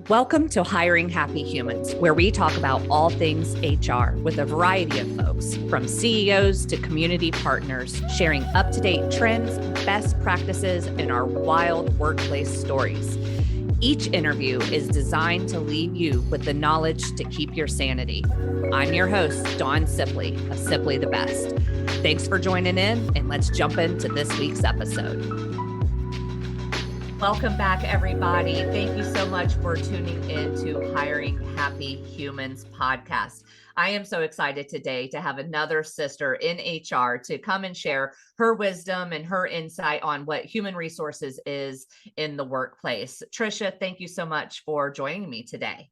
Welcome to Hiring Happy Humans, where we talk about all things HR with a variety of folks, from CEOs to community partners, sharing up-to-date trends, best practices, and our wild workplace stories. Each interview is designed to leave you with the knowledge to keep your sanity. I'm your host, Dawn Sipley of Sipley the Best. Thanks for joining in, and let's jump into this week's episode. Welcome back, everybody. Thank you so much for tuning in to Hiring Happy Humans podcast. I am so excited today to have another sister in HR to come and share her wisdom and her insight on what human resources is in the workplace. Tricia, thank you so much for joining me today.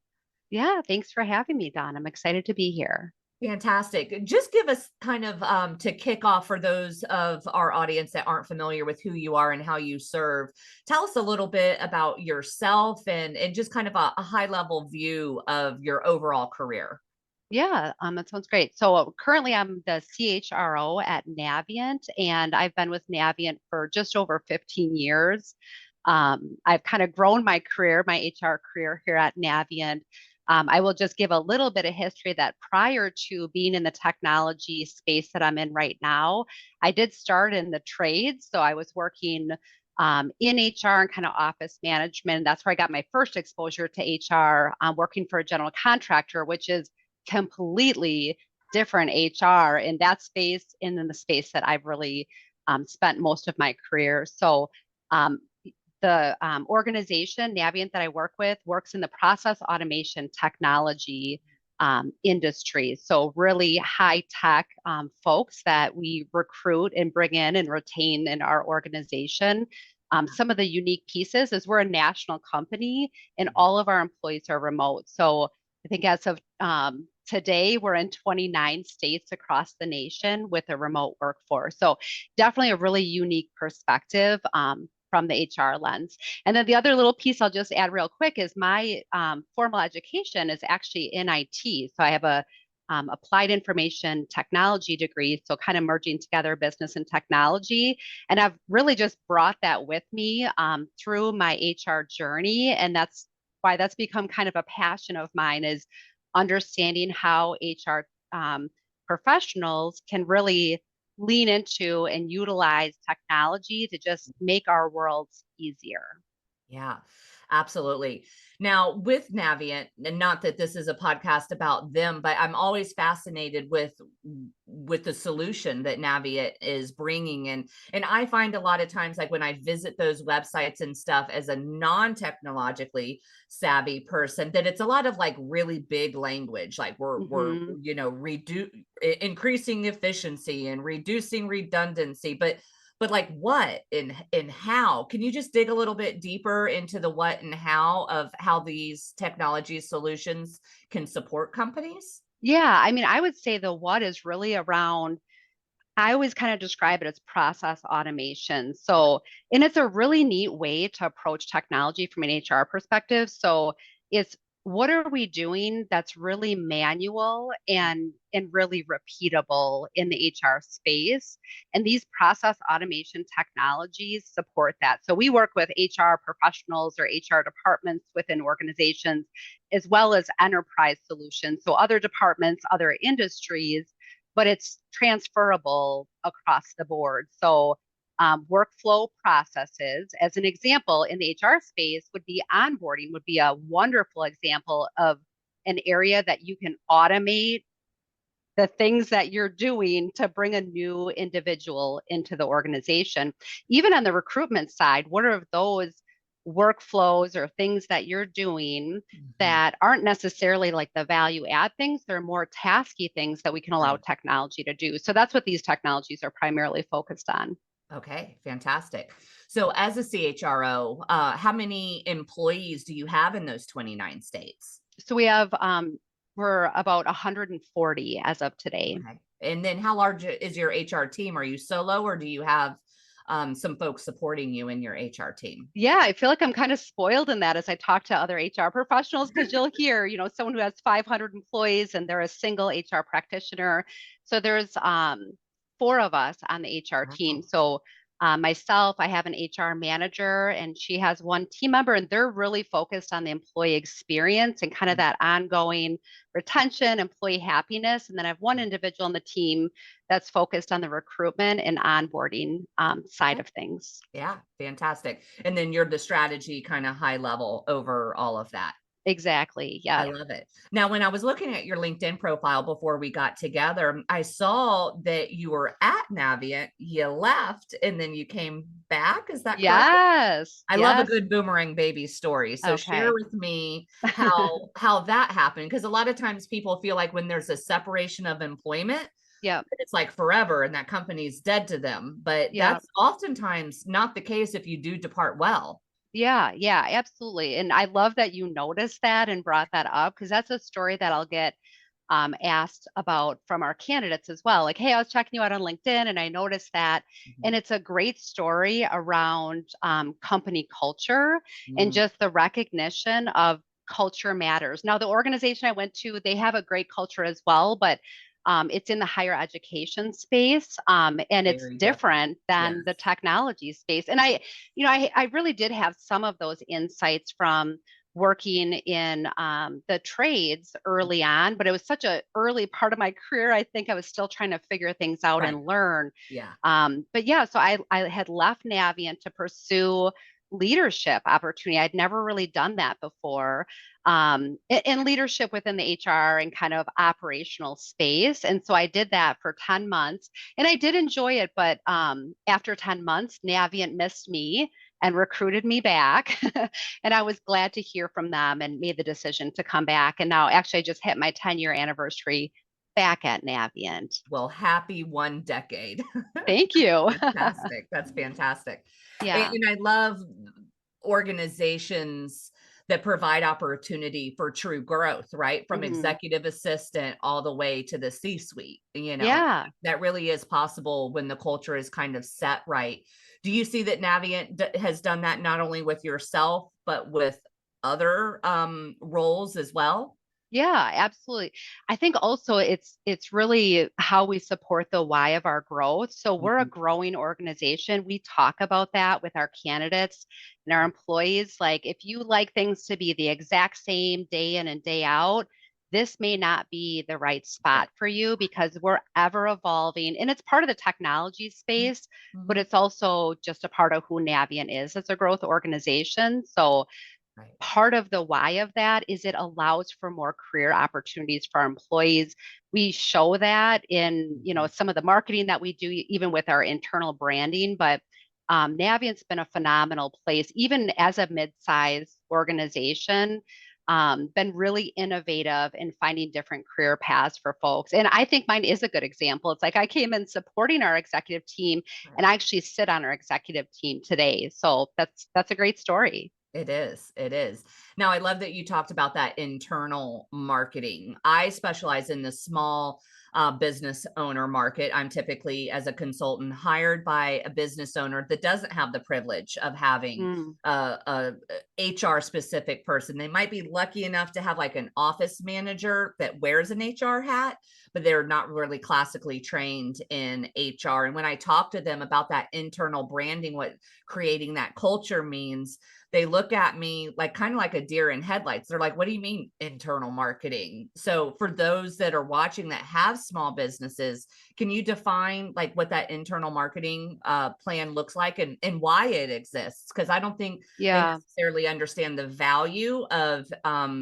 Yeah, thanks for having me, Don. I'm excited to be here. Fantastic. Just give us kind of to kick off for those of our audience that aren't familiar with who you are and how you serve. Tell us a little bit about yourself and just kind of a high level view of your overall career. Yeah, that sounds great. So currently I'm the CHRO at Naviant, and I've been with Naviant for just over 15 years. I've kind of grown my career, my HR career here at Navient. I will just give a little bit of history that prior to being in the technology space that I'm in right now, I did start in the trades. So I was working in HR and kind of office management. That's where I got my first exposure to HR, working for a general contractor, which is completely different HR in that space and in the space that I've really spent most of my career. So um, the organization, Naviant, that I work with, works in the process automation technology industry. So really high tech folks that we recruit and bring in and retain in our organization. Some of the unique pieces is we're a national company and all of our employees are remote. So I think as of today, we're in 29 states across the nation with a remote workforce. So definitely a really unique perspective from the HR lens. And then the other little piece I'll just add real quick is my formal education is actually in IT. So I have a applied information technology degree, so kind of merging together business and technology. And I've really just brought that with me through my HR journey. And that's why that's become kind of a passion of mine is understanding how HR professionals can really lean into and utilize technology to just make our worlds easier. Yeah, absolutely. Now, with Naviant, and not that this is a podcast about them, but I'm always fascinated with the solution that Naviant is bringing in. And I find a lot of times, like when I visit those websites and stuff as a non-technologically savvy person, that it's a lot of like really big language, like we're Mm-hmm. increasing efficiency and reducing redundancy, but like what and how? Can you just dig a little bit deeper into the what and how of how these technology solutions can support companies? Yeah, I mean, I would say the what is really around, I always kind of describe it as process automation. So, and it's a really neat way to approach technology from an HR perspective. So, it's what are we doing that's really manual and really repeatable in the HR space? And these process automation technologies support that. So, we work with HR professionals or HR departments within organizations, as well as enterprise solutions. So, other departments, other industries, but it's transferable across the board. So, workflow processes, as an example, in the HR space, would be onboarding, would be a wonderful example of an area that you can automate the things that you're doing to bring a new individual into the organization. Even on the recruitment side, what are those workflows or things that you're doing Mhm. that aren't necessarily like the value add things? They're more tasky things that we can allow Right. technology to do. So that's what these technologies are primarily focused on. Okay, fantastic. So as a CHRO, how many employees do you have in those 29 states? So we're about 140 as of today. Okay. And then how large is your HR team? Are you solo or do you have some folks supporting you in your HR team? Yeah, I feel like I'm kind of spoiled in that as I talk to other HR professionals because you'll hear, someone who has 500 employees and they're a single HR practititioner. So there's four of us on the HR team. Wow. So Myself, I have an HR manager, and she has one team member, and they're really focused on the employee experience and kind of that ongoing retention, employee happiness. And then I have one individual on the team that's focused on the recruitment and onboarding side Okay. of things. Yeah, fantastic. And then you're the strategy kind of high level over all of that. Exactly. I Yeah. love it. Now, when I was looking at your LinkedIn profile before we got together, I saw that you were at Navient, you left, and then you came back. Is that correct? Yes. I love a Yes. good boomerang baby story. So share Okay. with me how that happened, because a lot of times people feel like when there's a separation of employment, Yep. it's like forever and that company's dead to them. But Yep. that's oftentimes not the case if you do depart well. Yeah, yeah, absolutely. And I love that you noticed that and brought that up because that's a story that I'll get asked about from our candidates as well. Like, hey, I was checking you out on LinkedIn and I noticed that. Mhm. And it's a great story around company culture and Mm, just the recognition of culture matters. Now, the organization I went to, they have a great culture as well, but it's in the higher education space, and it's very different. different than the Yes. technology space. And I really did have some of those insights from working in the trades early on, but it was such a early part of my career. I think I was still trying to figure things out Right. and learn. Yeah. But yeah, so I had left Navient to pursue leadership opportunity. I'd never really done that before. In leadership within the HR and kind of operational space. And so I did that for 10 months and I did enjoy it. But after 10 months, Navient missed me and recruited me back. And I was glad to hear from them and made the decision to come back. And now actually I just hit my 10-year anniversary back at Navient. Well, happy 1 decade. Thank you. Fantastic. That's fantastic. Yeah. And I love organizations that provide opportunity for true growth, right? From Mhm. executive assistant all the way to the C-suite, Yeah. that really is possible when the culture is kind of set right. Do you see that Navient has done that not only with yourself, but with other roles as well? Yeah, absolutely. I think also it's really how we support the why of our growth. So we're a Mhm. growing organization. We talk about that with our candidates and our employees. Like if you like things to be the exact same day in and day out, this may not be the right Right. spot for you because we're ever evolving and it's part of the technology space, but Mhm. it's also just a part of who Navient is. It's a growth organization. So Right. part of the why of that is it allows for more career opportunities for our employees. We show that in, Mhm. some of the marketing that we do, even with our internal branding. But Navient's been a phenomenal place, even as a mid-sized organization. Been really innovative in finding different career paths for folks. And I think mine is a good example. It's like I came in supporting our executive team and Right. I actually sit on our executive team today. So that's a great story. It is. It is. Now, I love that you talked about that internal marketing. I specialize in the small business owner market. I'm typically, as a consultant, hired by a business owner that doesn't have the privilege of having Mm, a HR specific person. They might be lucky enough to have like an office manager that wears an HR hat, but they're not really classically trained in HR. And when I talk to them about that internal branding, what creating that culture means, they look at me like kind of like a deer in headlights. They're like, what do you mean internal marketing? So for those that are watching that have small businesses, can you define like what that internal marketing plan looks like and why it exists? Because I don't think they yeah. necessarily understand the value of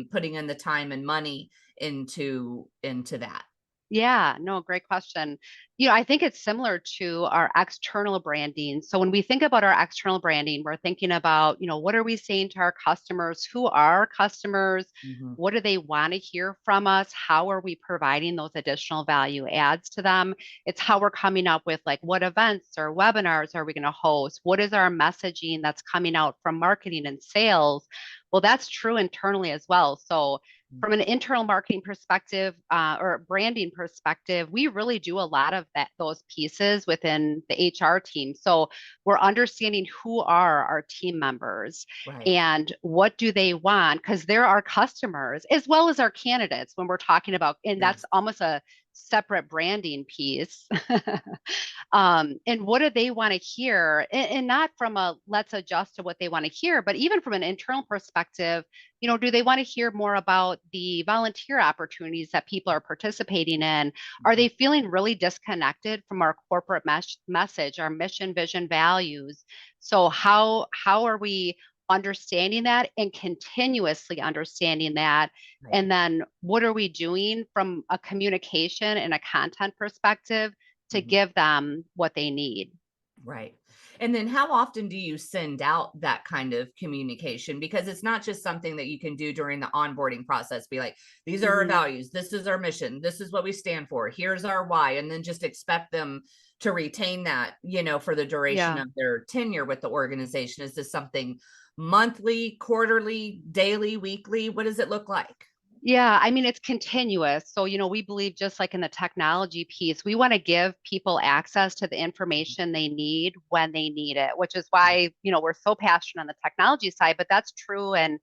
putting in the time and money into that. Yeah, no, great question. I think it's similar to our external branding. So when we think about our external branding, we're thinking about, what are we saying to our customers? Who are our customers? Mhm. What do they want to hear from us? How are we providing those additional value adds to them? It's how we're coming up with like what events or webinars are we going to host? What is our messaging that's coming out from marketing and sales? Well, that's true internally as well. So from an internal marketing perspective or branding perspective, we really do a lot of those pieces within the HR team. So we're understanding who are our team members Right. and what do they want because they're our customers as well as our candidates when we're talking about, and that's Yes. almost a separate branding piece. And what do they want to hear? And not from a let's adjust to what they want to hear, but even from an internal perspective, do they want to hear more about the volunteer opportunities that people are participating in? Are they feeling really disconnected from our corporate message, our mission, vision, values? So how are we understanding that and continuously understanding that? Right. And then what are we doing from a communication and a content perspective to Mhm. give them what they need? Right. And then how often do you send out that kind of communication? Because it's not just something that you can do during the onboarding process. Be like, these are our Mhm. values. This is our mission. This is what we stand for. Here's our why. And then just expect them to retain that, for the duration Yeah. of their tenure with the organization. Is this something monthly, quarterly, daily, weekly? What does it look like? Yeah, I mean, it's continuous. So, we believe just like in the technology piece, we want to give people access to the information they need when they need it, which is why, we're so passionate on the technology side, but that's true in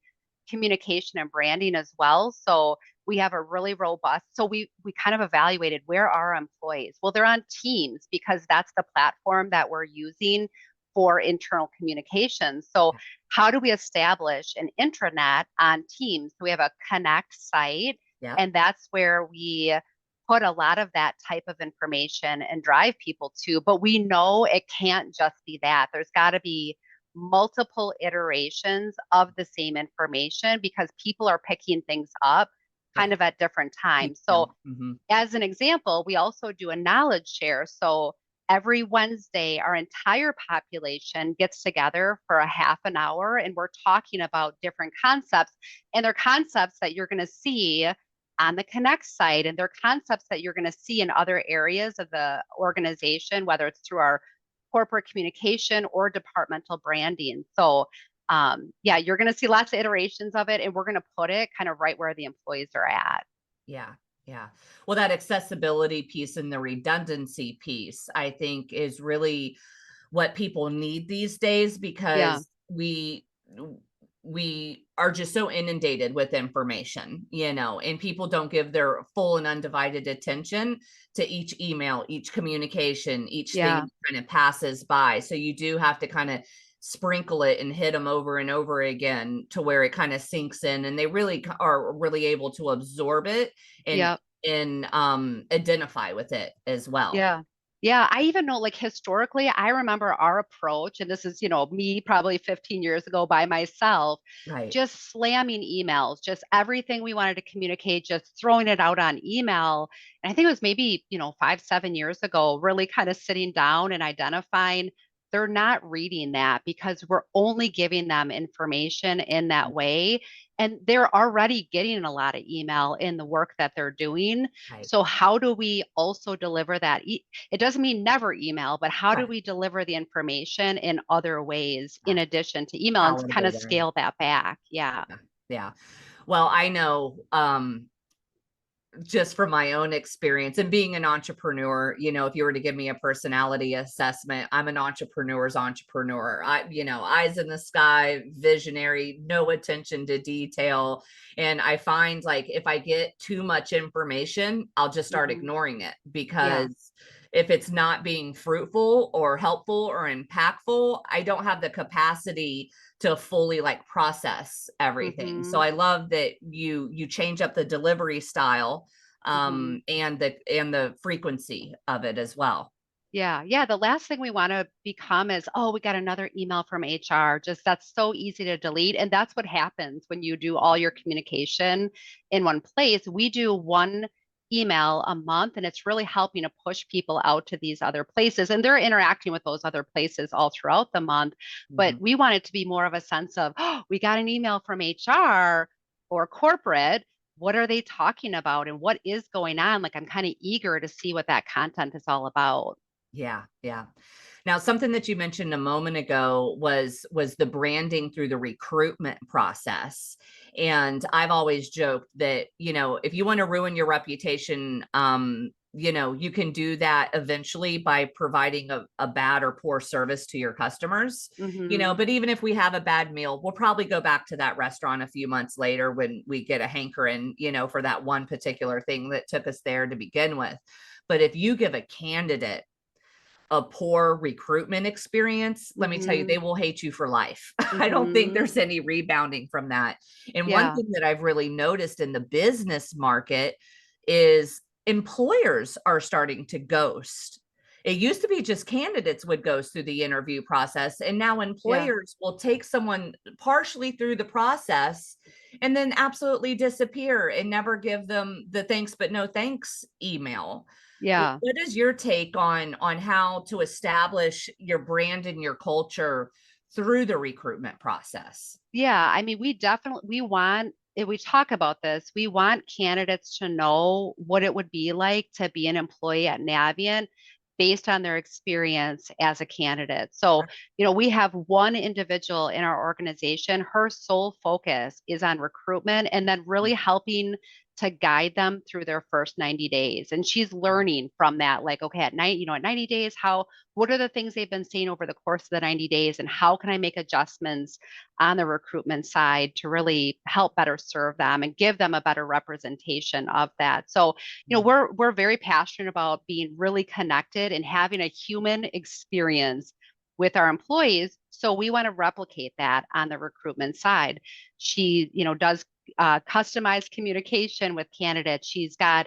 communication and branding as well. So we have a really robust, so we kind of evaluated where are our employees? Well, they're on Teams because that's the platform that we're using for internal communication. So how do we establish an intranet on Teams? So we have a Connect site, Yeah. and that's where we put a lot of that type of information and drive people to. But we know it can't just be that. There's got to be multiple iterations of the same information because people are picking things up Yeah. kind of at different times. So Mm-hmm. as an example, we also do a knowledge share. So every Wednesday, our entire population gets together for a half an hour and we're talking about different concepts. And they're concepts that you're going to see on the Connect site, and they're concepts that you're going to see in other areas of the organization, whether it's through our corporate communication or departmental branding. So, yeah, you're going to see lots of iterations of it, and we're going to put it kind of right where the employees are at. Yeah. Yeah. Well, that accessibility piece and the redundancy piece, I think, is really what people need these days Yeah. because we are just so inundated with information, and people don't give their full and undivided attention to each email, each communication, each thing Yeah. that kind of passes by. So you do have to kind of sprinkle it and hit them over and over again to where it kind of sinks in and they really are really able to absorb it and Yeah. identify with it as well. Yeah. Yeah. I even know, like, historically, I remember our approach, and this is, me probably 15 years ago by myself, Right. just slamming emails, just everything we wanted to communicate, just throwing it out on email. And I think it was maybe, 5, 7 years ago, really kind of sitting down and identifying they're not reading that because we're only giving them information in that way. And they're already getting a lot of email in the work that they're doing. Right. So how do we also deliver that? It doesn't mean never email, but how do Right. we deliver the information in other ways Yeah. in addition to email and kind Palatable of way. scale that back? Yeah. Yeah. Yeah. Well, I know just from my own experience and being an entrepreneur, if you were to give me a personality assessment, I'm an entrepreneur's entrepreneur. Eyes in the sky, visionary, no attention to detail. And I find like if I get too much information, I'll just start Hmm. ignoring it Yeah. because if it's not being fruitful or helpful or impactful, I don't have the capacity to fully like process everything. So Hmm. I love that you change up the delivery style Hmm. and the frequency of it as well. Yeah, yeah. The last thing we want to become is, oh, we got another email from HR. Just that's so easy to delete. And that's what happens when you do all your communication in one place. We do one email a month, and it's really helping to push people out to these other places. And they're interacting with those other places all throughout the month. But Mhm. we want it to be more of a sense of, oh, we got an email from HR or corporate. What are they talking about and what is going on? Like, I'm kind of eager to see what that content is all about. Yeah, yeah. Now, something that you mentioned a moment ago was the branding through the recruitment process. And I've always joked that, if you want to ruin your reputation, you can do that eventually by providing a bad or poor service to your customers, Mm-hmm. but even if we have a bad meal, we'll probably go back to that restaurant a few months later when we get a hankering, for that one particular thing that took us there to begin with. But if you give a candidate a poor recruitment experience, let me tell you, Mm-hmm. they will hate you for life. I don't think Mm-hmm. there's any rebounding from that. And one Yeah. thing that I've really noticed in the business market is employers are starting to ghost. It used to be just candidates would ghost through the interview process, and now Yeah. employers will take someone partially through the process and then absolutely disappear and never give them the thanks but no thanks email. Yeah. What is your take on how to establish your brand and your culture through the recruitment process? Yeah, I mean, we want, if we talk about this, we want candidates to know what it would be like to be an employee at Navient based on their experience as a candidate. So, we have one individual in our organization, her sole focus is on recruitment and then really helping to guide them through their first 90 days. And she's learning from that, like, okay, at 90 days, what are the things they've been saying over the course of the 90 days and how can I make adjustments on the recruitment side to really help better serve them and give them a better representation of that. So, we're very passionate about being really connected and having a human experience with our employees. So we want to replicate that on the recruitment side. She, does customized communication with candidates. She's got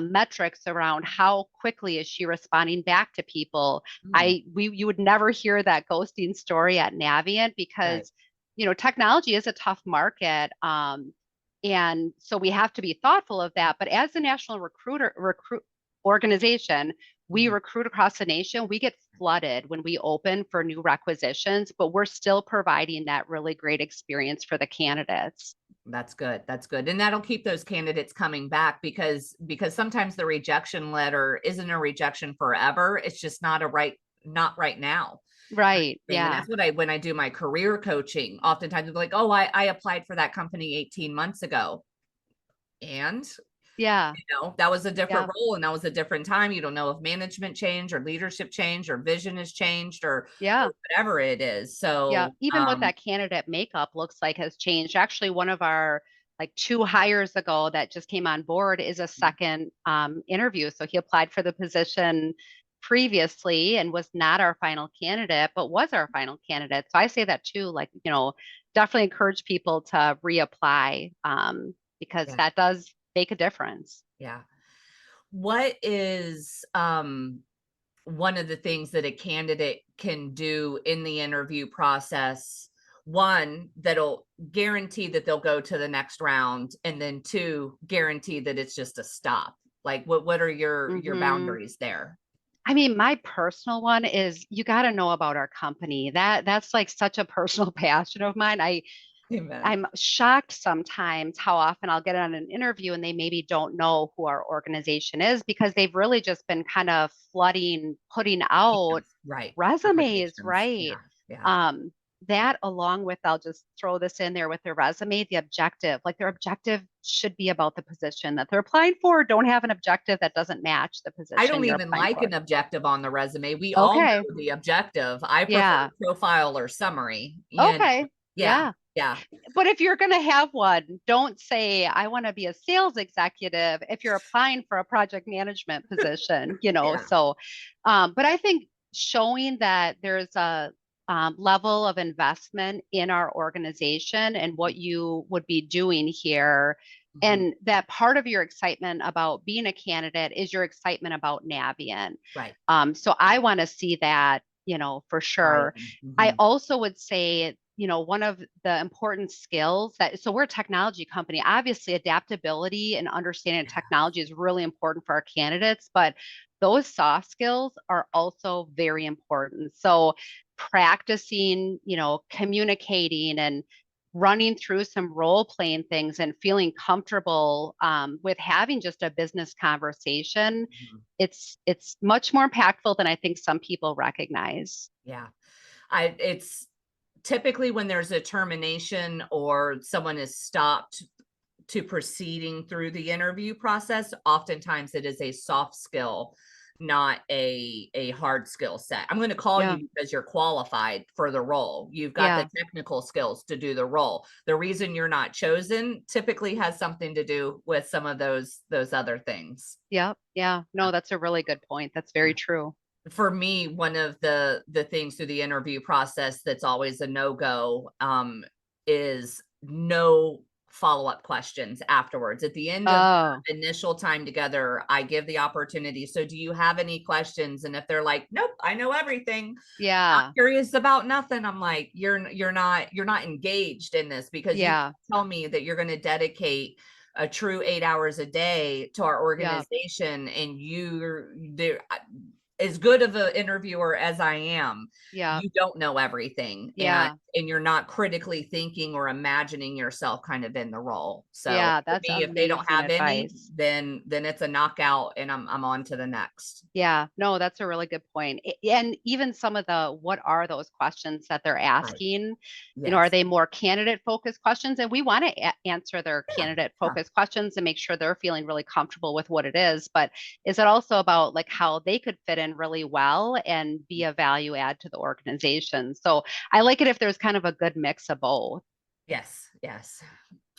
metrics around how quickly is she responding back to people. You would never hear that ghosting story at Navient Right. because technology is a tough market. And so we have to be thoughtful of that. But as a national recruit organization, we Mhm. recruit across the nation. We get flooded when we open for new requisitions, but we're still providing that really great experience for the candidates. That's good. That's good. And that'll keep those candidates coming back because sometimes the rejection letter isn't a rejection forever. It's just not right now. Right. Thing. And Yeah. that's what when I do my career coaching, oftentimes they're like, oh, I applied for that company 18 months ago. And Yeah. that was a different Yeah. role and that was a different time. You don't know if management changed or leadership changed or vision has changed or Yeah. whatever it is. Yeah. So Even what that candidate makeup looks like has changed. Actually, one of our like 2 hires ago that just came on board is a second interview. So he applied for the position previously and was not our final candidate, but was our final candidate. So I say that too, like, definitely encourage people to reapply because yeah, that does make a difference. yeah. What is one of the things that a candidate can do in the interview process, one that'll guarantee that they'll go to the next round, and then two, guarantee that it's just a stop? Like what are your Hmm. boundaries there? I mean, my personal one is you got to know about our company. That's like such a personal passion of mine. Amen. I'm shocked sometimes how often I'll get on an interview and they maybe don't know who our organization is because they've really just been kind of putting out Yes, right. resumes, Applications. right? Yeah. Yeah. Um, that along with, I'll just throw this in there with their resume, the objective, like their objective should be about the position that they're applying for. Don't have an objective that doesn't match the I position don't you're even applying like for. an objective on the resume. We all Okay. know the objective. I prefer Yeah. profile or summary. Okay. Yeah. Yeah. Yeah. But if you're going to have one, don't say, I want to be a sales executive if you're applying for a project management position, Yeah. So, but I think showing that there's a level of investment in our organization and what you would be doing here, Mhm. and that part of your excitement about being a candidate is your excitement about Navient. Right. So I want to see that, for Right. sure. I Mhm. also would say, one of the important skills so we're a technology company. Obviously, adaptability and understanding of technology is really important for our candidates, but those soft skills are also very important. So practicing, communicating and running through some role playing things and feeling comfortable with having just a business conversation, Mhm. it's much more impactful than I think some people recognize. Yeah. It's typically when there's a termination or someone is stopped to proceeding through the interview process, oftentimes it is a soft skill, not a hard skill set. I'm going to call Yeah. you because you're qualified for the role. You've got Yeah. the technical skills to do the role. The reason you're not chosen typically has something to do with some of those other things. Yep. Yeah. No, that's a really good point. That's very true. For me, one of the things through the interview process that's always a no-go is no follow-up questions afterwards. At the end of Oh, the initial time together, I give the opportunity. So do you have any questions? And if they're like, nope, I know everything, not yeah. curious about nothing, I'm like, you're not engaged in this, because you Yeah. tell me that you're going to dedicate a true 8 hours a day to our Yeah. organization, and you're there. As good of an interviewer as I am, Yeah. you don't know everything, and Yeah. you're not critically thinking or imagining yourself kind of in the role. So Yeah. for That's me, if they don't amazing have any, advice. then it's a knockout, and I'm on to the next. Yeah, no, that's a really good point. And even some of the what are those questions that they're Right. asking? Are Yes. they more candidate focused questions? And we want to answer their Yeah. candidate Yeah. focused questions and make sure they're feeling really comfortable with what it is. But is it also about like how they could fit in really well and be a value add to the organization? So I like it if there's kind of a good mix of both. Yes. Yes.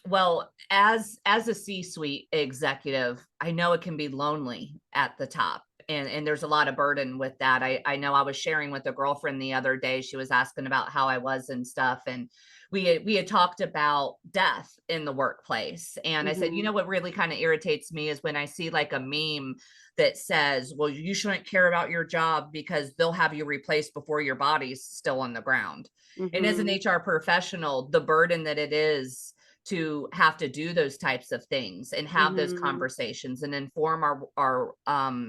Well, as a C-suite executive, I know it can be lonely at the top. And there's a lot of burden with that. I know I was sharing with a girlfriend the other day. She was asking about how I was and stuff. And we had talked about death in the workplace. And I said, Hmm. what really kind of irritates me is when I see like a meme that says, well, you shouldn't care about your job because they'll have you replaced before your body's still on the ground. And as an Hmm. HR professional, the burden that it is to have to do those types of things and have those Hmm. conversations and inform our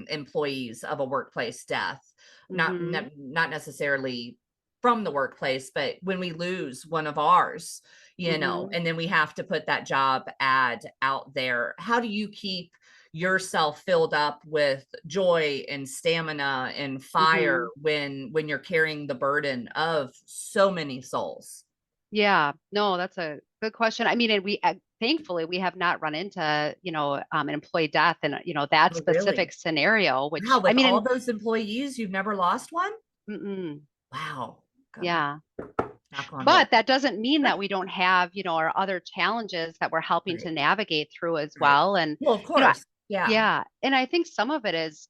employees of a workplace death, Hmm. not necessarily from the workplace, but when we lose one of ours, Hmm. and then we have to put that job ad out there. How do you keep yourself filled up with joy and stamina and fire Hmm. when you're carrying the burden of so many souls? Yeah, no, that's a good question. I mean, and we thankfully we have not run into, an employee death and, that Oh, really? specific scenario, Wow, which I with mean, all and those employees, you've never lost one? mm-mm, Wow. Go yeah, knock on wood. but that doesn't mean that we don't have, our other challenges that we're helping to Right, navigate through as right. well. And, Well, of you know, course. Yeah. yeah, and I think some of it is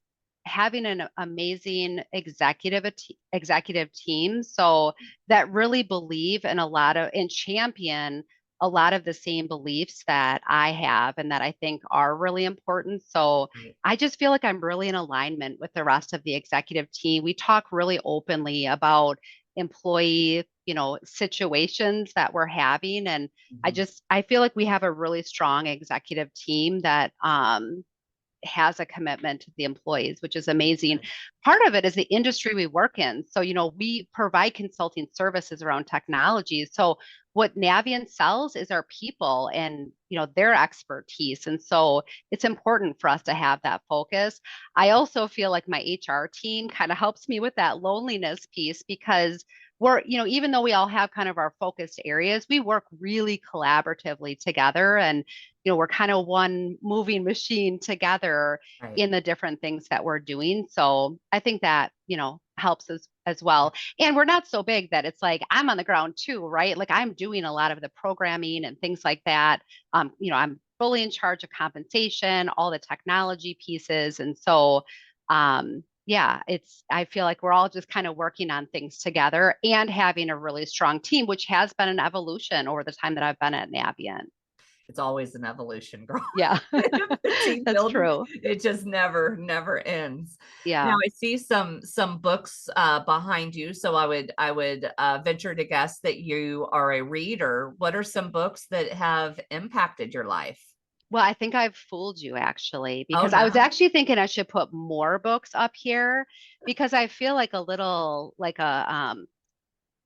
having an amazing executive team so that really believe in a lot of and champion a lot of the same beliefs that I have and that I think are really important. So Right. I just feel like I'm really in alignment with the rest of the executive team. We talk really openly about employee, situations that we're having. And Mhm. I feel like we have a really strong executive team that has a commitment to the employees, which is amazing. Right. Part of it is the industry we work in. So, we provide consulting services around technology. So, what Naviant sells is our people and, their expertise. And so it's important for us to have that focus. I also feel like my HR team kind of helps me with that loneliness piece because we're, even though we all have kind of our focused areas, we work really collaboratively together and we're kind of one moving machine together Right. in the different things that we're doing. So I think that, helps us as well. And we're not so big that it's like I'm on the ground too, right? Like I'm doing a lot of the programming and things like that. I'm fully in charge of compensation, all the technology pieces. And so yeah, I feel like we're all just kind of working on things together and having a really strong team, which has been an evolution over the time that I've been at Navient. It's always an evolution, girl. Yeah, The team that's building, true. it just never ends. Now Yeah. I see some books behind you, so I would venture to guess that you are a reader. What are some books that have impacted your life? Well, I think I've fooled you actually, Oh, because I was no. actually thinking I should put more books up here because I feel like a little like a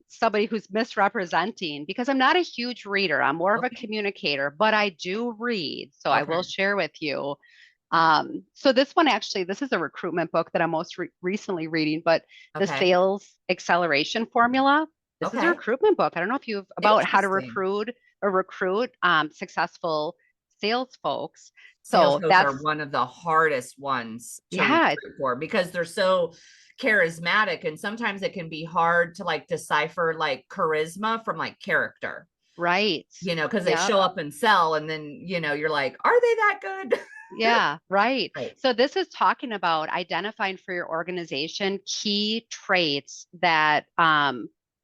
somebody who's misrepresenting because I'm not a huge reader. I'm more of a Okay. communicator, but I do read. So I will Okay. share with you. So this one actually, this is a recruitment book that I'm most recently reading, but the Okay. sales acceleration formula. This is a Okay. recruitment book. I don't know if you've about how to Interesting. recruit successful sales folks. Sales So folks are that's, one of the hardest ones to yeah, recruit for because they're so charismatic, and sometimes it can be hard to like decipher like charisma from like character, right. because they Yeah. show up and sell, and then you're like, are they that good? Yeah, right. Right. So this is talking about identifying for your organization key traits that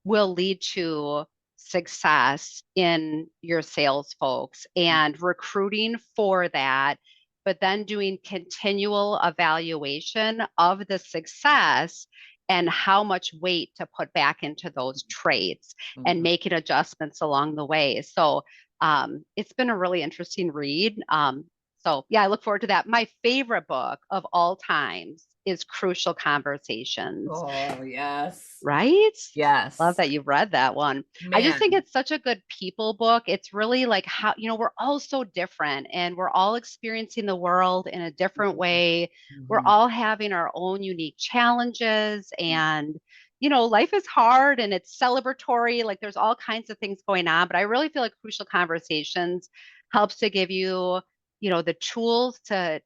will lead to success in your sales folks and recruiting for that, but then doing continual evaluation of the success and how much weight to put back into those traits and Mhm. making adjustments along the way. So it's been a really interesting read. So yeah, I look forward to that. My favorite book of all times is Crucial Conversations, Oh, yes. right? Love Yes. that you've read that one. I just think Man. it's such a good people book. It's really like how, we're all so different and we're all experiencing the world in a different way. We're Mhm. all having our own unique challenges and life is hard and it's celebratory. Like there's all kinds of things going on, but I really feel like Crucial Conversations helps to give you, the tools to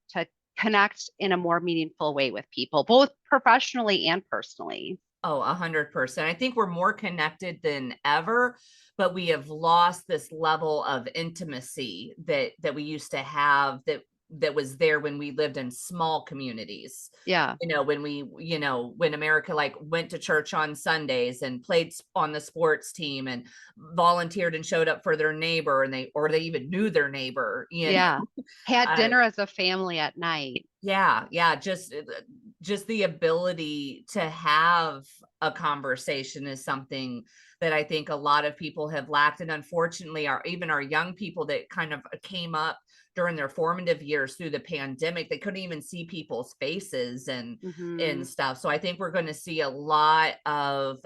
connect in a more meaningful way with people, both professionally and personally. Oh, 100%. I think we're more connected than ever, but we have lost this level of intimacy that we used to have, that was there when we lived in small communities. Yeah. When America like went to church on Sundays and played on the sports team and volunteered and showed up for their neighbor, and they even knew their neighbor, Yeah. Had uh, dinner as a family at night. yeah, yeah, just the ability to have a conversation is something that I think a lot of people have lacked, and unfortunately, our young people that kind of came up during their formative years through the pandemic, they couldn't even see people's faces and Hmm. stuff. So I think we're going to see a lot of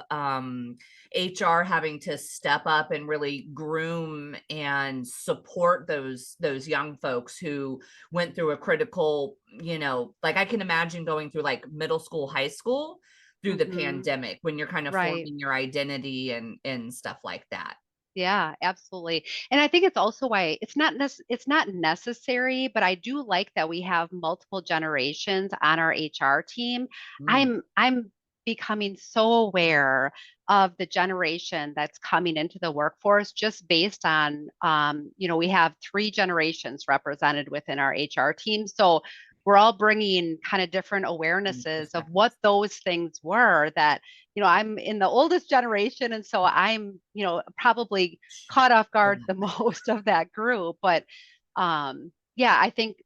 HR having to step up and really groom and support those young folks who went through a critical, like I can imagine going through like middle school, high school through the Hmm. pandemic when you're kind of Right. forming your identity and stuff like that. Yeah, absolutely. And I think it's also why it's not necessary, but I do like that we have multiple generations on our HR team. Mm, I'm becoming so aware of the generation that's coming into the workforce just based on we have three generations represented within our HR team. So we're all bringing kind of different awarenesses of what perspectives. those things were that I'm in the oldest generation, and so I'm, probably caught off guard the Yeah. most of that group. But yeah, I think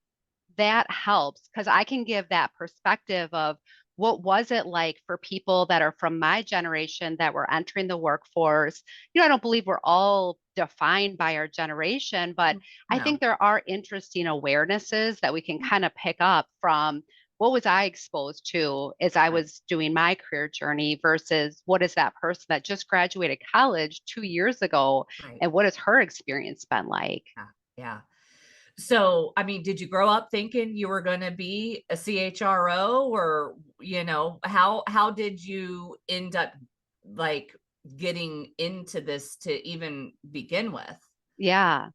that helps because I can give that perspective of what was it like for people that are from my generation that were entering the workforce. I don't believe we're all defined by our generation, but I No. think there are interesting awarenesses that we can kind of pick up from what was I exposed to as I Right. was doing my career journey versus what is that person that just graduated college 2 years ago Right. and what has her experience been like? Yeah. Yeah. So, I mean, did you grow up thinking you were going to be a CHRO, or, how did you end up like getting into this to even begin with? Yeah.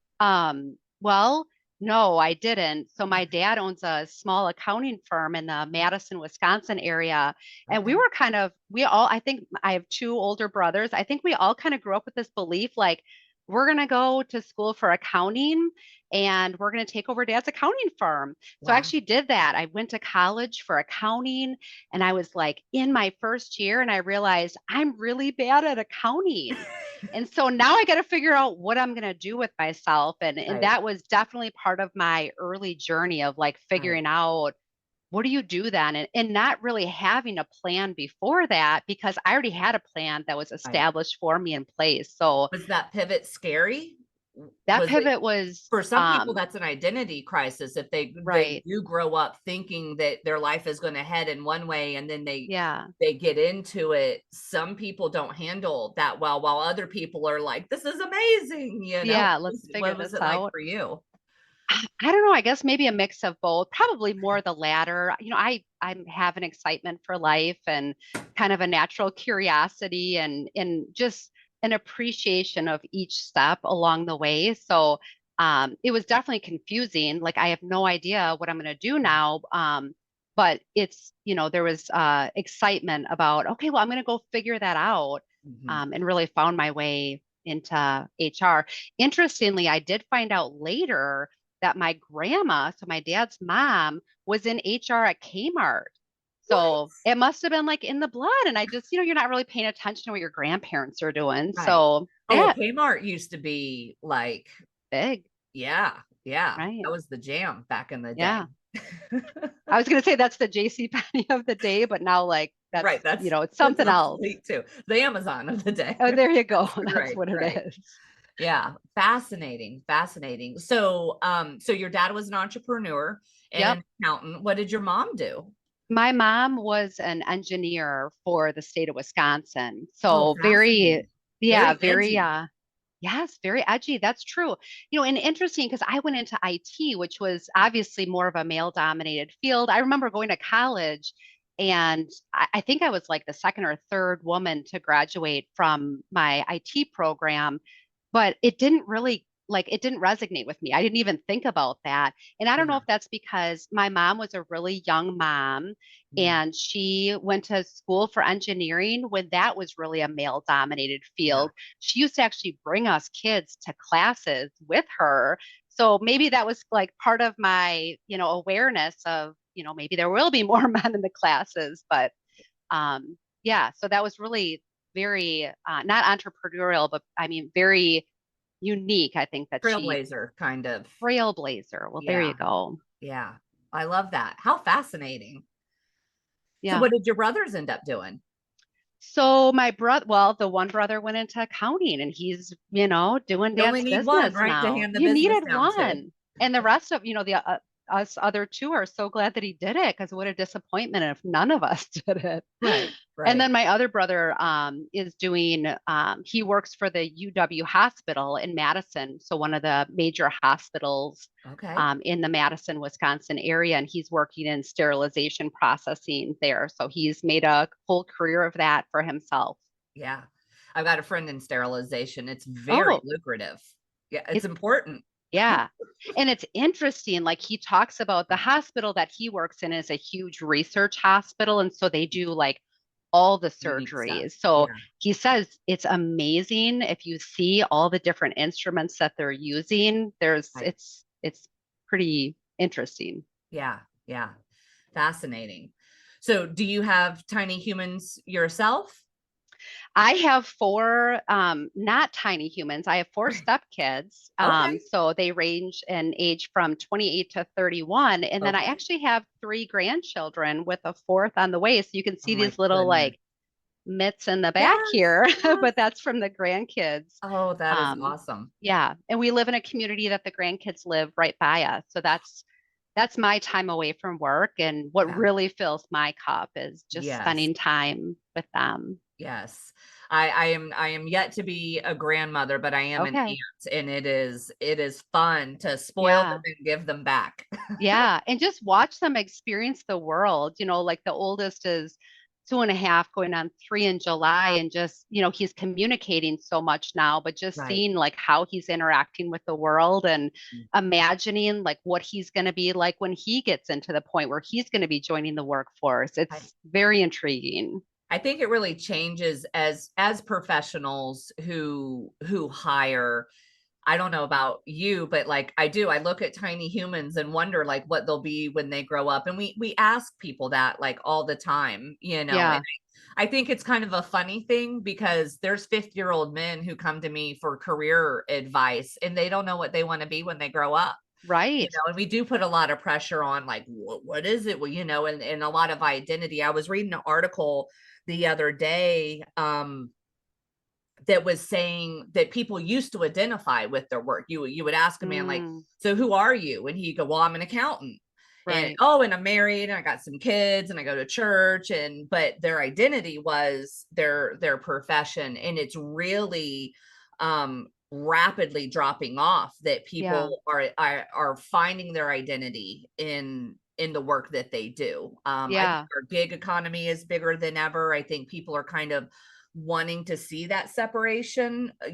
Well, no, I didn't. So my dad owns a small accounting firm in the Madison, Wisconsin area. And Okay. I think I have two older brothers. I think we all kind of grew up with this belief like, we're going to go to school for accounting and we're going to take over dad's accounting firm. So I Wow. actually did that. I went to college for accounting and I was like in my first year and I realized I'm really bad at accounting. And so now I got to figure out what I'm going to do with myself. And Right. that was definitely part of my early journey of like Right. figuring out what do you do then? And not really having a plan before that because I already had a plan that was Right. established for me in place. So Was that pivot scary? that Was it? pivot was For some people, that's an identity crisis. If they right. do grow up thinking that their life is going to head in one way, and then Yeah. they get into it, some people don't handle that well, while other people are like, "This is amazing." Yeah. What Let's was, figure what was this it like out. for you? I don't know. I guess maybe a mix of both. Probably more the latter. I have an excitement for life and kind of a natural curiosity and just an appreciation of each step along the way. So It was definitely confusing. Like I have no idea what I'm going to do now. But it's, there was excitement about, okay, well, I'm going to go figure that out, Mhm. and really found my way into HR. Interestingly, I did find out later that my grandma, so my dad's mom, was in HR at Kmart. What? So it must have been like in the blood. And I just, you're not really paying attention to what your grandparents are doing. Right. So Oh, well, yeah, Kmart used to be like, big, yeah, yeah, right? that was the jam back in the day. Yeah. I was going to say that's the JC Penney of the day, but now like Right, that's, it's that's something else. obsolete too. The Amazon of the day. Oh, there you go. That's Right, what it right. is. Yeah, fascinating, fascinating. So, so your dad was an entrepreneur and Yep. an accountant. What did your mom do? My mom was an engineer for the state of Wisconsin. Oh, So very, fascinating. yeah, Very very, edgy. yes, very edgy. That's true. And interesting because I went into IT, which was obviously more of a male dominated field. I remember going to college and I think I was like the second or third woman to graduate from my IT program, but it didn't really it didn't resonate with me. I didn't even think about that. And I don't know Yeah. if that's because my mom was a really young mom Mm, and she went to school for engineering when that was really a male dominated yeah. field. She used to actually bring us kids to classes with her. So maybe that was like part of my, awareness of, maybe there will be more men in the classes, but yeah, so that was really very not entrepreneurial, but I mean very unique. I think that she Trailblazer kind of. trailblazer. Well, there you Yeah. go. Yeah. I love that. How fascinating. So Yeah. what did your brothers end up doing? So my brother, well, the one brother went into accounting and he's, doing You only dad's need one, business right, to now. hand the You business needed down to. one. And the rest of, the us other two are so glad that he did it because what a disappointment if none of us did it. Right, And right. then my other brother is doing, he works for the UW hospital in Madison. So one of the major hospitals Okay. in the Madison, Wisconsin area. And he's working in sterilization processing there. So he's made a whole career of that for himself. Yeah. I've got a friend in sterilization. It's very Oh, lucrative. Yeah, it's it's, important. yeah. And it's interesting. Like he talks about the hospital that he works in is a huge research hospital. And so they do like all the Unique stuff. surgeries. So Yeah. he says it's amazing if you see all the different instruments that they're using. Right. It's pretty interesting. Yeah. Yeah. Fascinating. So do you have tiny humans yourself? I have four, not tiny humans. I have four stepkids. Okay. So they range in age from 28 to 31. And then I Okay. actually have three grandchildren with a fourth on the way. So you can Oh see my these little goodness. like mitts in the back Yes. here, Yes. but that's from the grandkids. Oh, that is Um, awesome. yeah. And we live in a community that the grandkids live right by us. So that's my time away from work. And what Yeah. really fills my cup is just Yes. spending time with them. Yes. I am yet to be a grandmother, but I am an Okay. aunt, and it is fun to spoil them Yeah. and give them back. Yeah. And just watch them experience the world. Like the oldest is 2.5 going on 3 in July. And just, he's communicating so much now, but just Right. seeing like how he's interacting with the world and imagining like what he's going to be like when he gets into the point where he's going to be joining the workforce. I, It's very intriguing. I think it really changes as professionals who hire. I don't know about you, but like I do, I look at tiny humans and wonder like what they'll be when they grow up. And we ask people that like all the time, and Yeah. I think it's kind of a funny thing because there's 50-year-old men who come to me for career advice and they don't know what they want to be when they grow up. Right. And we do put a lot of pressure on like what is it? Well, and a lot of identity. I was reading an article the other day that was saying that people used to identify with their work. You would ask a man like, Mm, so who are you? And he'd go, well, I'm an accountant. And right. oh, and I'm married and I got some kids and I go to church. And but their identity was their profession. And it's really rapidly dropping off that Yeah. people are finding their identity in the work that they do. I think Yeah. our gig economy is bigger than ever. I think people are kind of wanting to see that separation. I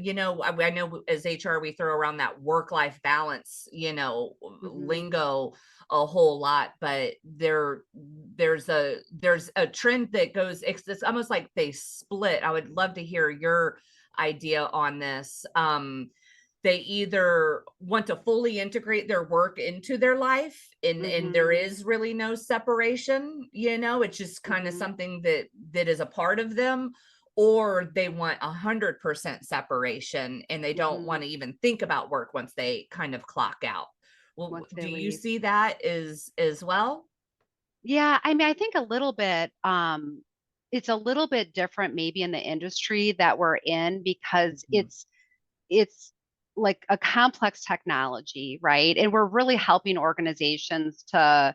know as HR, we throw around that work-life balance, lingo a whole lot, but there's a trend that goes, it's almost like they split. I would love to hear your idea on this. They either want to fully integrate their work into their life, and there is really no separation, it's just kind of something that is a part of them, or they want 100% separation and they don't want to even think about work once they kind of clock out. Well, once they do you leave. see that as well? Yeah, I mean, I think a little bit, it's a little bit different maybe in the industry that we're in because it's like a complex technology, right? And we're really helping organizations to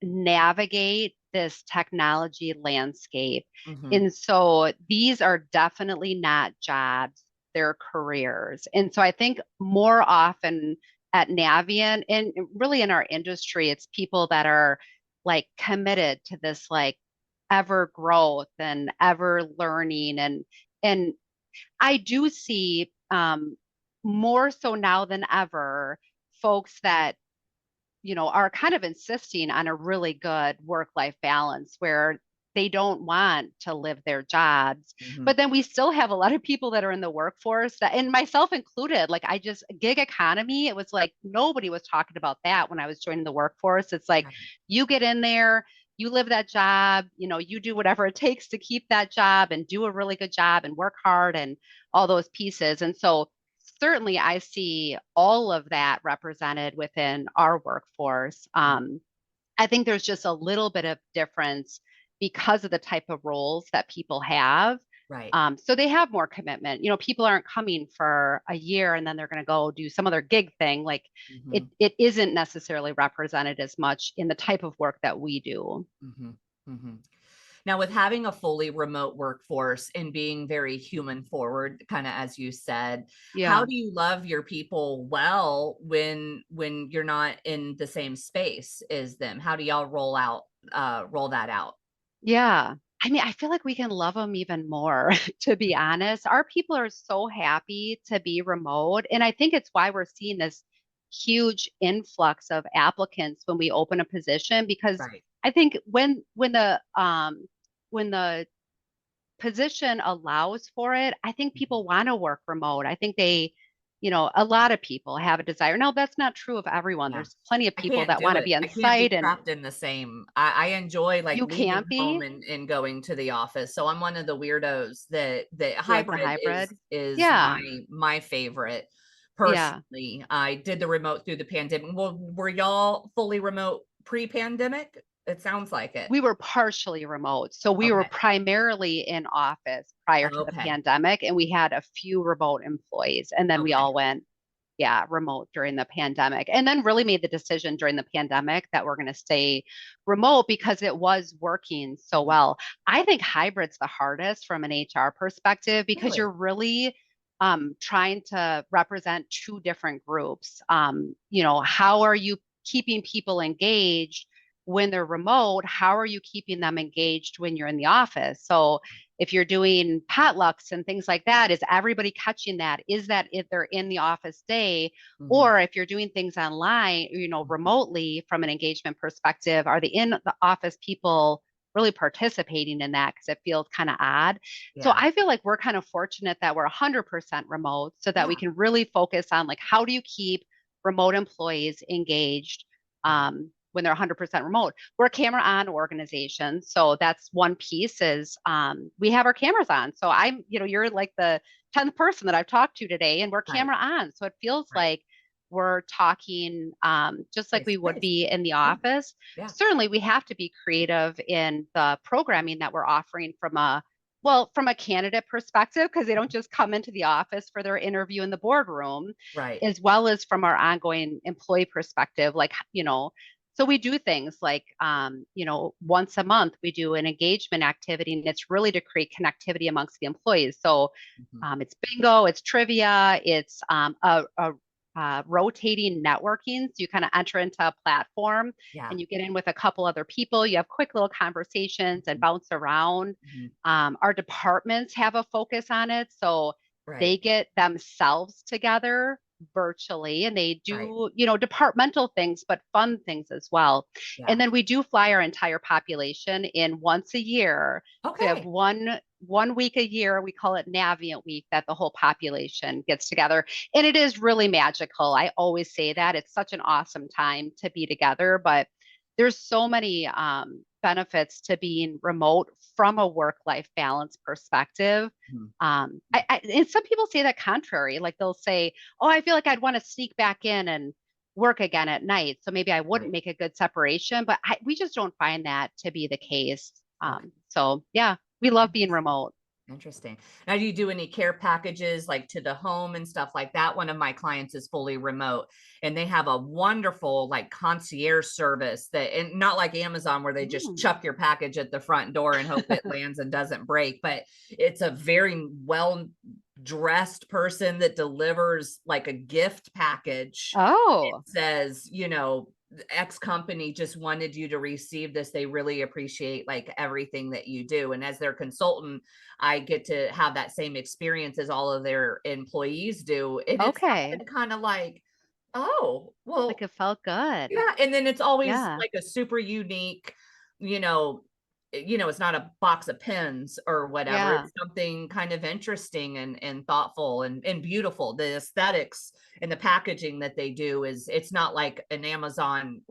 navigate this technology landscape. Mm-hmm. And so these are definitely not jobs, they're careers. And so I think more often at Navient and really in our industry, it's people that are like committed to this like ever growth and ever learning. And I do see more so now than ever folks that are kind of insisting on a really good work-life balance where they don't want to live their jobs. Mm-hmm. But then we still have a lot of people that are in the workforce that, and myself included, like I just gig economy, it was like nobody was talking about that when I was joining the workforce. It's like you get in there, you live that job, you do whatever it takes to keep that job and do a really good job and work hard and all those pieces. And so certainly I see all of that represented within our workforce. I think there's just a little bit of difference because of the type of roles that people have. Right. So they have more commitment. People aren't coming for a year and then they're going to go do some other gig thing. Like Mm-hmm. it isn't necessarily represented as much in the type of work that we do. Mm-hmm. Mm-hmm. Now, with having a fully remote workforce and being very human forward, kind of as you said, how Yeah. do you love your people well when you're not in the same space as them? How do y'all roll that out? Yeah. I mean, I feel like we can love them even more, to be honest. Our people are so happy to be remote. And I think it's why we're seeing this huge influx of applicants when we open a position, because Right. I think when the position allows for it, I think Mhm. people want to work remote. I think a lot of people have a desire. No, that's not true of everyone. Yeah. There's plenty of I people can't that do want to it. be on I can't be site and trapped in the same. I enjoy like you leaving can't home be. and going to the office. So I'm one of the weirdos that You like the hybrid is hybrid? is Yeah. my favorite Yeah. personally. I did the remote through the pandemic. Well, were y'all fully remote pre-pandemic? It sounds like it. We were partially remote. So we were Okay. primarily in office prior to the Okay. pandemic, and we had a few remote employees. And then we Okay. all went, yeah, remote during the pandemic. And then really made the decision during the pandemic that we're going to stay remote because it was working so Mhm. well. I think hybrid's the hardest from an HR perspective because Really? you're really trying to represent two different groups. How are you keeping people engaged when they're remote? How are you keeping them engaged when you're in the office? So if you're doing potlucks and things like that, is everybody catching that? Is that if they're in the office day? Mhm. Or if you're doing things online, Mhm. remotely from an engagement perspective, are the in the office people really participating in that? Because it feels kind of odd. So Yeah. I feel like we're kind of fortunate that we're 100% remote so that we Yeah. can really focus on like, how do you keep remote employees engaged Right. when they're 100% remote? We're a camera on organization. So that's one piece is we have our cameras on. So you're like the 10th person that I've talked to today and we're Right. camera on. So it feels Right. like we're talking just like Face we to would face. be in the Yeah. office. Yeah. Certainly we have to be creative in the programming that we're offering from a candidate perspective, because they don't just come into the office for their interview in the boardroom, Right. as well as from our ongoing employee perspective. Like, so we do things like, once a month we do an engagement activity, and it's really to create connectivity amongst the employees. So Mhm. it's bingo, it's trivia, it's rotating networking. So you kind of enter into a platform Yeah. and you get in with a couple other people. You have quick little conversations and bounce around. Mhm. Our departments have a focus on it. So Right. they get themselves together virtually and they Right. do, departmental things, but fun things as well. And Yeah. then we do fly our entire population in once a year. So we have Okay. one week a year, we call it Naviant week, that the whole population gets together. And it is really magical. I always say that it's such an awesome time to be together, but there's so many benefits to being remote from a work-life balance perspective. Mhm. And some people say that contrary, like they'll say, "Oh, I feel like I'd want to sneak back in and work again at night, so maybe I wouldn't Right. make a good separation." But we just don't find that to be the case. Okay. So yeah, we love being remote. Interesting. Now, do you do any care packages like to the home and stuff like that? One of my clients is fully remote and they have a wonderful like concierge service that, and not like Amazon where they just Mm. chuck your package at the front door and hope it lands and doesn't break, but it's a very well dressed person that delivers like a gift package. It Oh, says, X company just wanted you to receive this. They really appreciate like everything that you do. And as their consultant, I get to have that same experience as all of their employees do. And it's okay. something kind of like, oh, Like well, it felt good. yeah. And then it's always Yeah. like a super unique, you know, it's not a box of pens or whatever. Yeah. It's something kind of interesting and thoughtful and beautiful. The aesthetics and the packaging that they do it's not like an Amazon,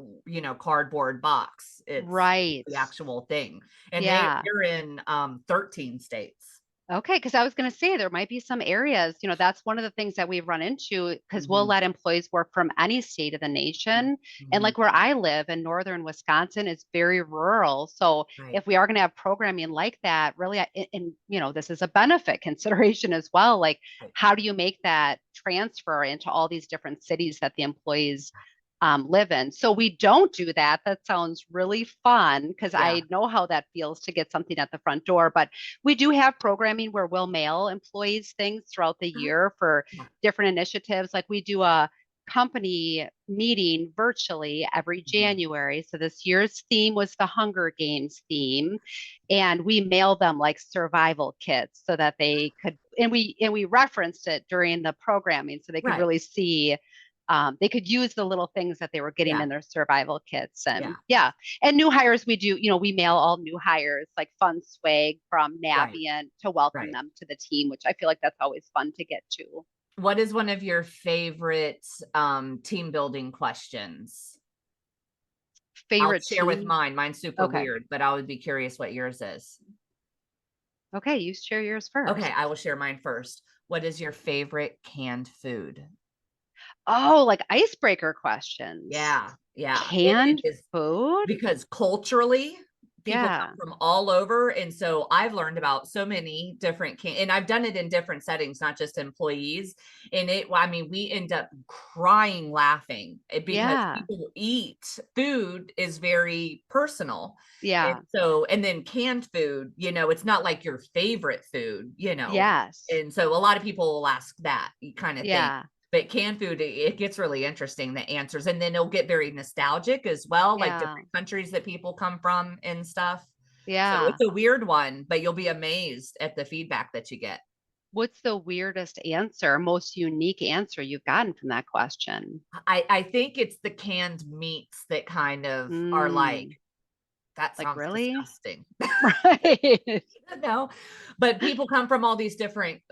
cardboard box. It's Right. the actual thing. And Yeah. they're in 13 states. Okay, because I was going to say there might be some areas, that's one of the things that we've run into because we'll Mhm, let employees work from any state of the mhm, nation. And mhm. like where I live in northern Wisconsin, it's very rural. So Right, if we are going to have programming like that, really, this is a benefit consideration as well. Like, right. how do you make that transfer into all these different cities that the employees live in? So we don't do that. That sounds really fun because Yeah. I know how that feels to get something at the front door. But we do have programming where we'll mail employees things throughout the Uh-huh. year for Yeah. different initiatives. Like we do a company meeting virtually every Mhm. January. So this year's theme was the Hunger Games theme, and we mail them like survival kits so that they could, and we referenced it during the programming so they could Right. really see. They could use the little things that they were getting Yeah. in their survival kits. And Yeah. yeah, and new hires, we do, we mail all new hires like fun swag from Right. Navient to welcome Right. them to the team, which I feel like that's always fun to get to. What is one of your favorite team building questions? I'll Favorite share with team? mine. Mine's super Okay. weird, but I would be curious what yours is. Okay, you share yours Okay, first. I will share mine first. What is your favorite canned food? Oh, like icebreaker questions. Yeah, yeah. It Canned is food? because culturally, people come Yeah. from all over, and so I've learned about so many different and I've done it in different settings, not just employees, and I mean, we end up crying laughing, because Yeah. people eat food is very personal, and Yeah. so and then canned food, it's not like your favorite food, Yes. and so a lot of people will ask that kind of thing. Yeah. But canned food, it gets really interesting, the answers, and then it'll get very nostalgic as well, like Yeah. different countries that people come from and stuff. So Yeah. it's a weird one, but you'll be amazed at the feedback that you get. What's the weirdest answer, most unique answer you've gotten from that question? I think it's the canned meats that kind of are like, Mm, that like sounds really? disgusting. Right. No, but people come from all these different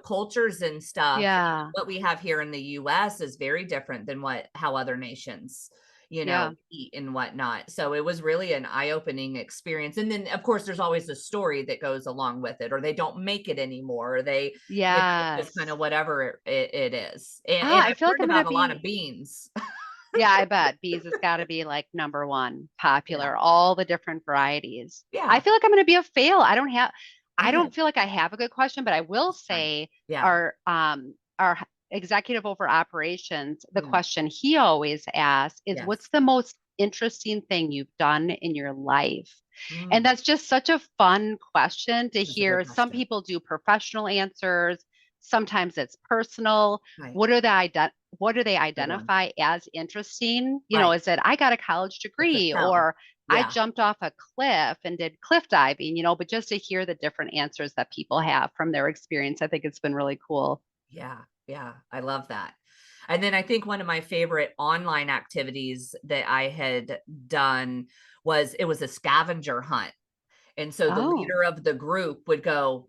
cultures and stuff. Yeah. What we have here in the US is very different than how other nations Yeah. eat and whatnot. So it was really an eye-opening experience. And then of course there's always a story that goes along with it, or they don't make it anymore, or they just kind Yes. of whatever it is. And I I've feel like learned I'm gonna about a lot of be, beans. yeah, I bet bees has got to be like number one Yeah, popular, all the different varieties. I yeah. feel like I'm gonna be a fail. I Okay, don't feel like I have a good question, but I will that's fine. say Yeah. our executive over operations, the Mm, question he always asks is, yes. what's the most interesting thing you've done in your life? And Mm, that's just such a fun question to that's a good hear. Some question. people do professional answers. Sometimes it's personal. Right. What do they Good one. identify as interesting? Right. Is it I got a college It's a degree, tell. or I Yeah. jumped off a cliff and did cliff diving, but just to hear the different answers that people have from their experience, I think it's been really cool. Yeah. Yeah. I love that. And then I think one of my favorite online activities that I had done was it was a scavenger hunt. And so the Oh, leader of the group would go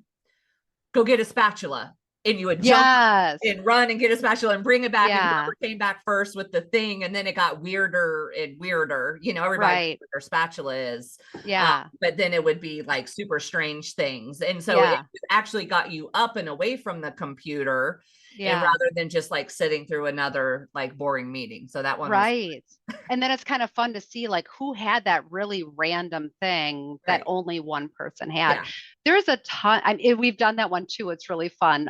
get a spatula, and you would jump yes. and run and get a spatula and bring it back, and Yeah. whoever came back first with the thing, and then it got weirder and weirder. Everybody knows Right. what their spatula is. Yeah. But then it would be like super strange things. And so it Yeah. actually got you up and away from the computer, and Yeah. rather than just like sitting through another like boring meeting. So that one was Right. And then it's kind of fun to see like who had that really random thing that right. only one person had. Yeah. There's a ton. We've done that one too. It's really fun.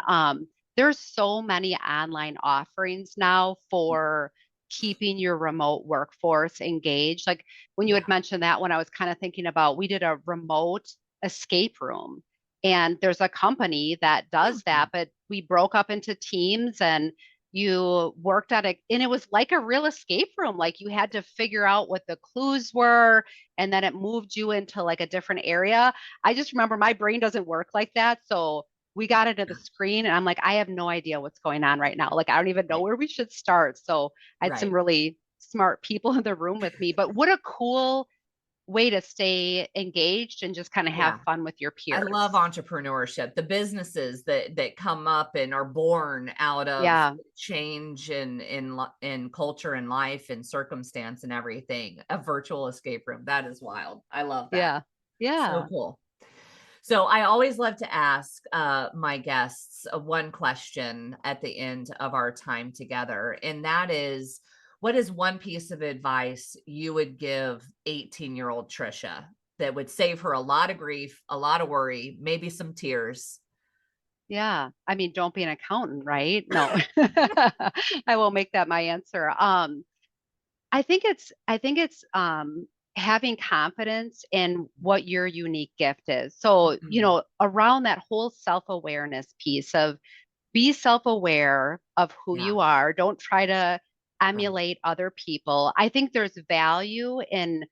There's so many online offerings now for keeping your remote workforce engaged. Like when you Yeah. had mentioned that one, I was kind of thinking about we did a remote escape room. And there's a company that does that, but we broke up into teams and you worked at it, and it was like a real escape room. Like you had to figure out what the clues were, and then it moved you into like a different area. I just remember my brain doesn't work like that. So we got into the screen and I'm like, I have no idea what's going on right now. Like I don't even know Right. where we should start. So I had some Right. really smart people in the room with me. But what a cool way to stay engaged and just kind of have Yeah. fun with your I love peers. entrepreneurship, the businesses that come up and are born out of Yeah. change in culture and life and circumstance and everything. A virtual escape room. That is wild. I love that. Yeah. So Yeah. cool. So I always love to ask my guests one question at the end of our time together, and that is, what is one piece of advice you would give 18-year-old Tricia that would save her a lot of grief, a lot of worry, maybe some tears? Yeah. Don't be an accountant, right? No. I will make that my answer. I think it's having confidence in what your unique gift is. So, Mhm. around that whole self-awareness piece of be self-aware of who Yeah, you are. Don't try to right. emulate other people. I think there's value in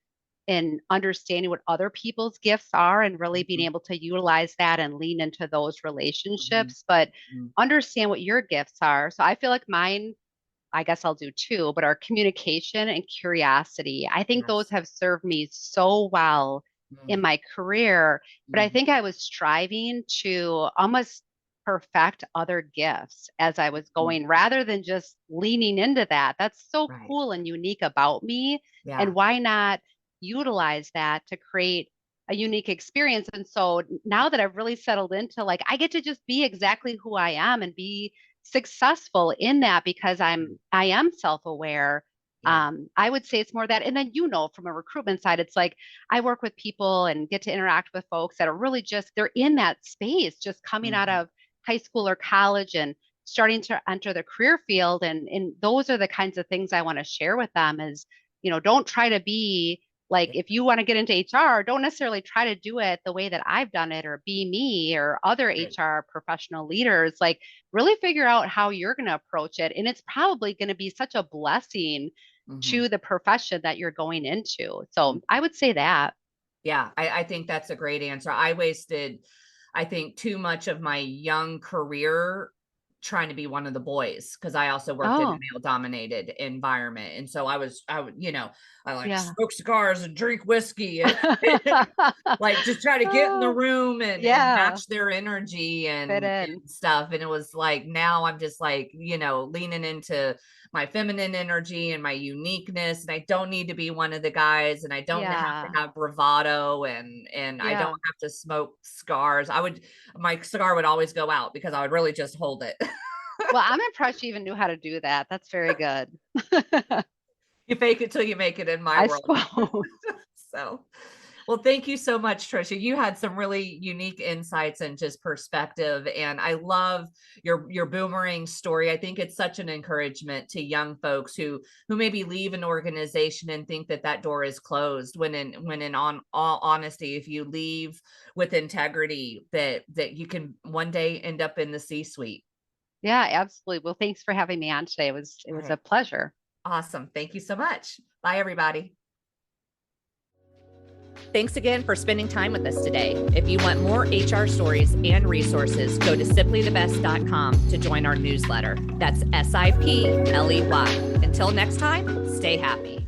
understanding what other people's gifts are and really being Mhm, able to utilize that and lean into those mhm, relationships, but mhm. understand what your gifts are. So I feel like mine, I guess I'll do two, but our communication and curiosity. I think those Yes. have served me so well in Mm, my career, but I mhm, think I was striving to almost perfect other gifts as I was mhm. going rather than just leaning into that. That's so Right. cool and unique about me. Yeah. And why not utilize that to create a unique experience? And so now that I've really settled into like, I get to just be exactly who I am and be successful in that because Right. I am self-aware. Yeah. I would say it's more that, and then from a recruitment side, it's like I work with people and get to interact with folks that are really just they're in that space, just coming out Mhm. of high school or college and starting to enter the career field, and those are the kinds of things I want to share with them. Is don't try to be like Yeah. if you want to get into HR, don't necessarily try to do it the way that I've done it or be me or other Right. HR professional leaders. Like really figure out how you're going to approach it. And it's probably going to be such a blessing Mhm. to the profession that you're going into. Mhm. So I would say that. Yeah, I think that's a great answer. I wasted, I think, too much of my young career trying to be one of the boys because I also worked in a Oh, male dominated environment. And so I would, I like yeah. smoke cigars and drink whiskey and like just try to get in the Oh, room and yeah. match their energy Fit and in. stuff. And it was like now I'm just like, leaning into my feminine energy and my uniqueness. And I don't need to be one of the guys, and I don't have to Yeah. have bravado, and I don't Yeah. have to smoke cigars. My cigar would always go out because I would really just hold it. Well, I'm impressed you even knew how to do that. That's very good. You fake it till you make it in my I world. suppose. So, well, thank you so much, Tricia. You had some really unique insights and just perspective, and I love your boomerang story. I think it's such an encouragement to young folks who maybe leave an organization and think that that door is closed. When in on all honesty, if you leave with integrity, that you can one day end up in the C-suite. Yeah, absolutely. Well, thanks for having me on today. It was a pleasure. Awesome. Thank you so much. Bye, everybody. Thanks again for spending time with us today. If you want more HR stories and resources, go to simplythebest.com to join our newsletter. That's SIPLEY. Until next time, stay happy.